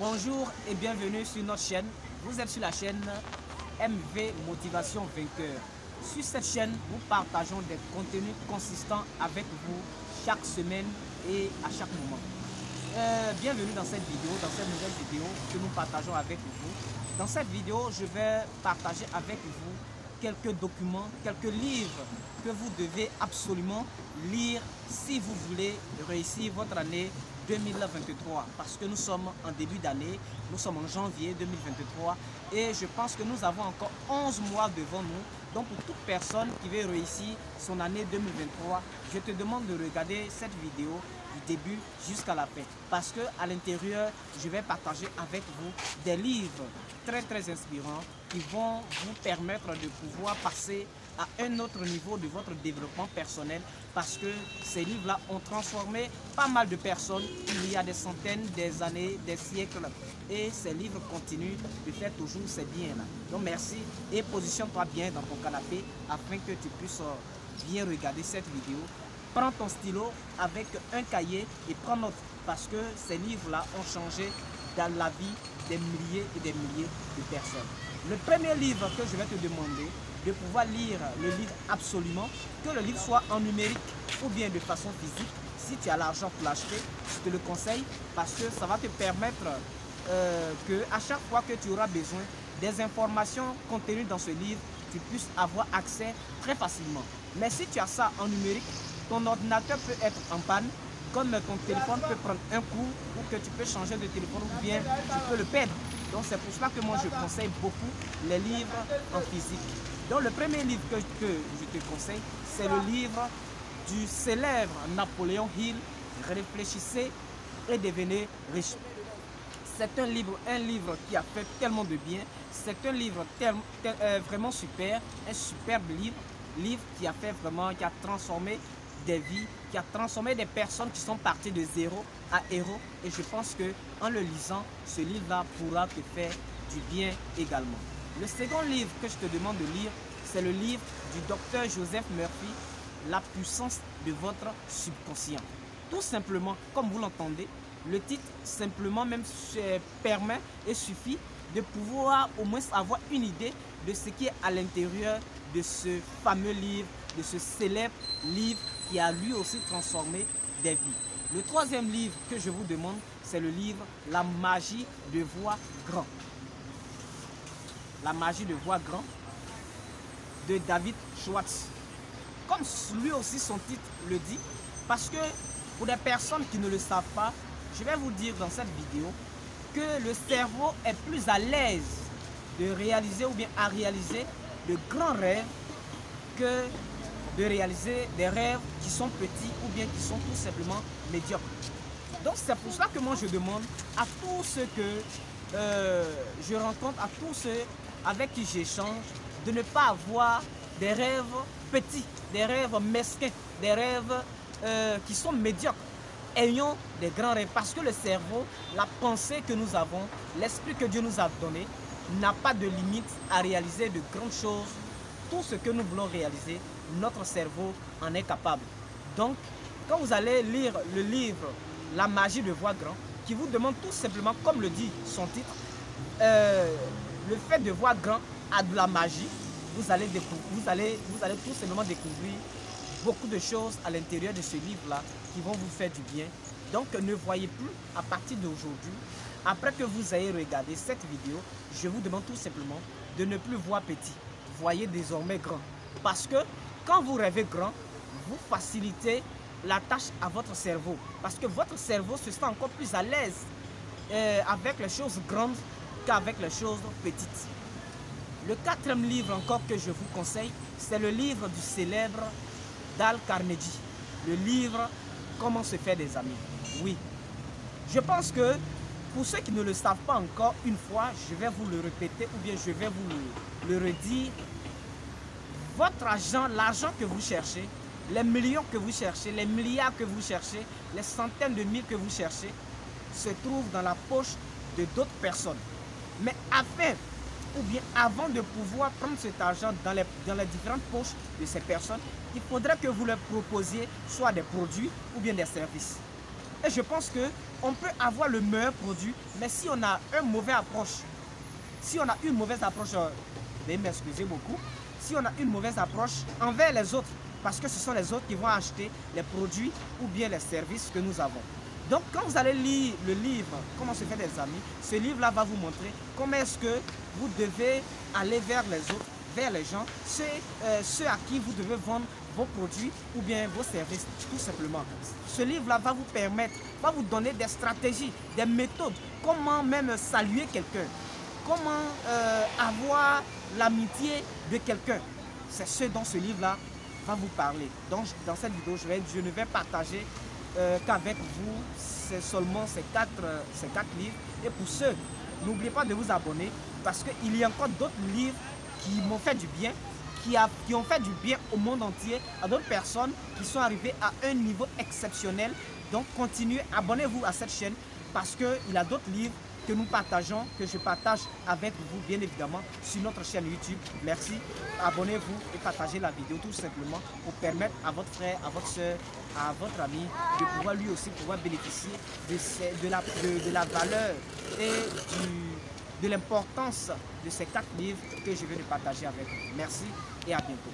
Bonjour et bienvenue sur notre chaîne. Vous êtes sur la chaîne MV Motivation Vainqueur. Sur cette chaîne, nous partageons des contenus consistants avec vous chaque semaine et à chaque moment. Bienvenue dans cette vidéo, dans cette nouvelle vidéo que nous partageons avec vous. Dans cette vidéo, je vais partager avec vous quelques documents, quelques livres que vous devez absolument lire si vous voulez réussir votre année 2023, parce que nous sommes en début d'année, nous sommes en janvier 2023 et je pense que nous avons encore 11 mois devant nous. Donc pour toute personne qui veut réussir son année 2023, je te demande de regarder cette vidéo du début jusqu'à la fin, parce que à l'intérieur, je vais partager avec vous des livres très inspirants qui vont vous permettre de pouvoir passer à un autre niveau de votre développement personnel, parce que ces livres-là ont transformé pas mal de personnes il y a des centaines, des années, des siècles, et ces livres continuent de faire toujours ces biens-là. Donc merci et positionne-toi bien dans ton canapé afin que tu puisses bien regarder cette vidéo. Prends ton stylo avec un cahier et prends note, parce que ces livres-là ont changé dans la vie des milliers et des milliers de personnes. Le premier livre que je vais te demander de pouvoir lire le livre absolument, que le livre soit en numérique ou bien de façon physique. Si tu as l'argent pour l'acheter, je te le conseille, parce que ça va te permettre que à chaque fois que tu auras besoin des informations contenues dans ce livre, tu puisses avoir accès très facilement. Mais si tu as ça en numérique, ton ordinateur peut être en panne, comme ton téléphone peut prendre un coup, ou que tu peux changer de téléphone, ou bien tu peux le perdre. Donc c'est pour cela que moi je conseille beaucoup les livres en physique. Donc le premier livre que je te conseille, c'est le livre du célèbre Napoléon Hill, Réfléchissez et devenez riche. C'est un livre qui a fait tellement de bien. C'est un livre vraiment super, un superbe livre qui a fait vraiment, qui a transformé des vies, qui a transformé des personnes qui sont parties de zéro à héros. Et je pense que en le lisant, ce livre-là pourra te faire du bien également. Le second livre que je te demande de lire, c'est le livre du docteur Joseph Murphy, La puissance de votre subconscient. Tout simplement, comme vous l'entendez, le titre simplement même permet et suffit de pouvoir au moins avoir une idée de ce qui est à l'intérieur de ce fameux livre, de ce célèbre livre qui a lui aussi transformé des vies. Le troisième livre que je vous demande, c'est le livre La magie de voir grand. La magie de voir grand de David Schwartz. Comme lui aussi son titre le dit, parce que pour des personnes qui ne le savent pas, je vais vous dire dans cette vidéo que le cerveau est plus à l'aise de réaliser ou bien à réaliser de grands rêves que de réaliser des rêves qui sont petits ou bien qui sont tout simplement médiocres. Donc c'est pour cela que moi je demande à tous ceux que je rencontre, à tous ceux avec qui j'échange, de ne pas avoir des rêves petits, des rêves mesquins, des rêves qui sont médiocres. Ayons des grands rêves, parce que le cerveau, la pensée que nous avons, l'esprit que Dieu nous a donné, n'a pas de limite à réaliser de grandes choses. Tout ce que nous voulons réaliser, notre cerveau en est capable. Donc, quand vous allez lire le livre La magie de voir grand, qui vous demande tout simplement, comme le dit son titre, le fait de voir grand a de la magie, vous allez tout simplement découvrir beaucoup de choses à l'intérieur de ce livre-là qui vont vous faire du bien. Donc ne voyez plus à partir d'aujourd'hui, après que vous ayez regardé cette vidéo, je vous demande tout simplement de ne plus voir petit. Voyez désormais grand. Parce que quand vous rêvez grand, vous facilitez la tâche à votre cerveau. Parce que votre cerveau se sent encore plus à l'aise avec les choses grandes qu'avec les choses petites. Le quatrième livre encore que je vous conseille, c'est le livre du célèbre Dale Carnegie. Le livre Comment se faire des amis. Oui, je pense que pour ceux qui ne le savent pas encore, une fois, je vais vous le répéter ou bien je vais vous le redire. Votre argent, l'argent que vous cherchez, les millions que vous cherchez, les milliards que vous cherchez, les centaines de mille que vous cherchez, se trouvent dans la poche de d'autres personnes. Mais avant de pouvoir prendre cet argent dans les différentes poches de ces personnes, il faudrait que vous leur proposiez soit des produits ou bien des services. Et je pense qu'on peut avoir le meilleur produit, mais si on a une mauvaise approche, veuillez m'excuser beaucoup, si on a une mauvaise approche envers les autres, parce que ce sont les autres qui vont acheter les produits ou bien les services que nous avons. Donc quand vous allez lire le livre « Comment se faire des amis », ce livre-là va vous montrer comment est-ce que vous devez aller vers les autres, vers les gens, ceux à qui vous devez vendre vos produits ou bien vos services, tout simplement. Ce livre-là va vous permettre, va vous donner des stratégies, des méthodes, comment même saluer quelqu'un, comment avoir l'amitié de quelqu'un. C'est ce dont ce livre-là va vous parler. Donc dans cette vidéo, je ne vais partager qu'avec vous, c'est seulement ces quatre livres. Et pour ceux, n'oubliez pas de vous abonner parce qu'il y a encore d'autres livres qui m'ont fait du bien, qui ont fait du bien au monde entier, à d'autres personnes qui sont arrivées à un niveau exceptionnel. Donc continuez, abonnez-vous à cette chaîne parce qu'il y a d'autres livres que nous partageons, que je partage avec vous bien évidemment sur notre chaîne YouTube. Merci, abonnez-vous et partagez la vidéo tout simplement pour permettre à votre frère, à votre soeur, à votre ami de pouvoir lui aussi bénéficier de la valeur et de l'importance de ces 4 livres que je vais partager avec vous. Merci et à bientôt.